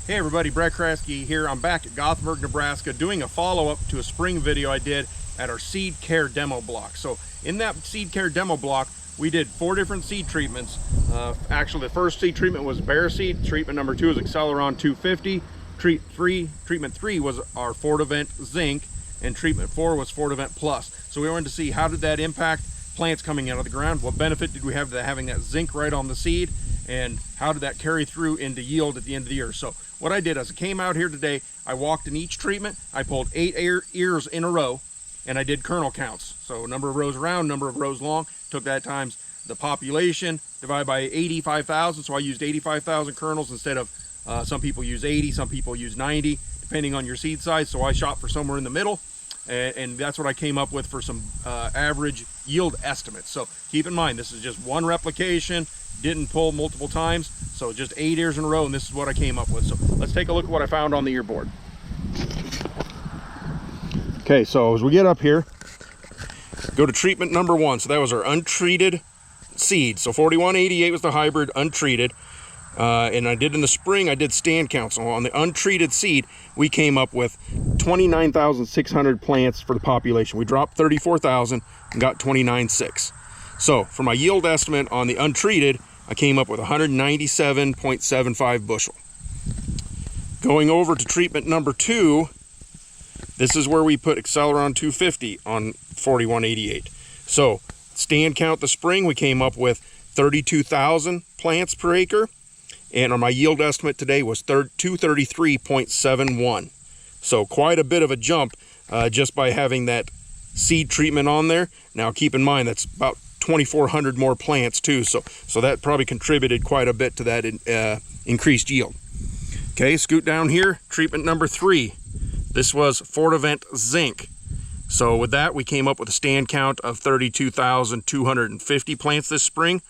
Hey everybody, Brett Kraske here. I'm back at Gothenburg, Nebraska doing a follow-up to a spring video I did at our seed care demo block. So in that seed care demo block, we did 4 different seed treatments. Actually, the first seed treatment was bare seed. Treatment number 2 is Acceleron 250. Treatment 3 was our Fortivent Zinc, and treatment 4 was Fortivent Plus. So we wanted to see how did that impact plants coming out of the ground. What benefit did we have to having that zinc right on the seed, and how did that carry through into yield at the end of the year? So what I did is I came out here today, I walked in each treatment, I pulled 8 ears in a row, and I did kernel counts. So number of rows around, number of rows long, took that times the population, divided by 85,000. So I used 85,000 kernels instead of, some people use 80, some people use 90, depending on your seed size. So I shot for somewhere in the middle, and that's what I came up with for some average yield estimates. So keep in mind, this is just one replication, didn't pull multiple times, so just 8 ears in a row, and this is what I came up with. So let's take a look at what I found on the ear board. Okay, so as we get up here, go to treatment number 1. So that was our untreated seed. So 4188 was the hybrid untreated, and I did in the spring, I did stand counts. So on the untreated seed, we came up with 29,600 plants for the population. We dropped 34,000 and got 29,600. So for my yield estimate on the untreated, I came up with 197.75 bushel. Going over to treatment number 2, this is where we put Acceleron 250 on 4188. So stand count the spring, we came up with 32,000 plants per acre, and on my yield estimate today was 233.71. So quite a bit of a jump just by having that seed treatment on there. Now keep in mind that's about 2,400 more plants too, so that probably contributed quite a bit to that increased yield. Okay, scoot down here, treatment number 3. This was Fortivent Zinc. So with that, we came up with a stand count of 32,250 plants this spring,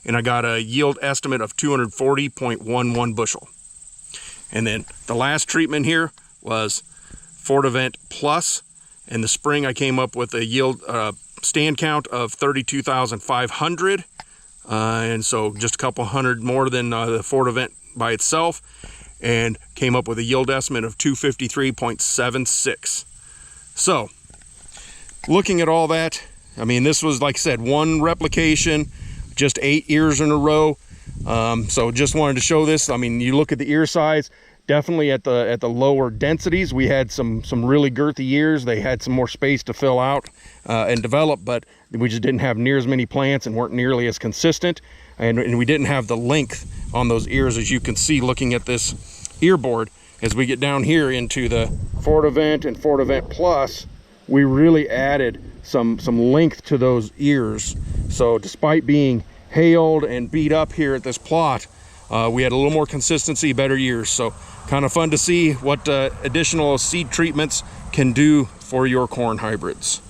and I got a yield estimate of 240.11 bushel. And then the last treatment here was Fortivent Plus. In the spring, I came up with a yield stand count of 32,500, and so just a couple hundred more than the Fortivent by itself, and came up with a yield estimate of 253.76. So looking at all that, I mean, this was, like I said, one replication, just 8 ears in a row. So just wanted to show this. I mean, you look at the ear size, definitely at the lower densities, we had some really girthy ears. They had some more space to fill out and develop, but we just didn't have near as many plants and weren't nearly as consistent. And we didn't have the length on those ears, as you can see looking at this ear board. As we get down here into the Fortivent and Fortivent Plus, we really added some length to those ears. So despite being hailed and beat up here at this plot, we had a little more consistency, better ears. So kind of fun to see what additional seed treatments can do for your corn hybrids.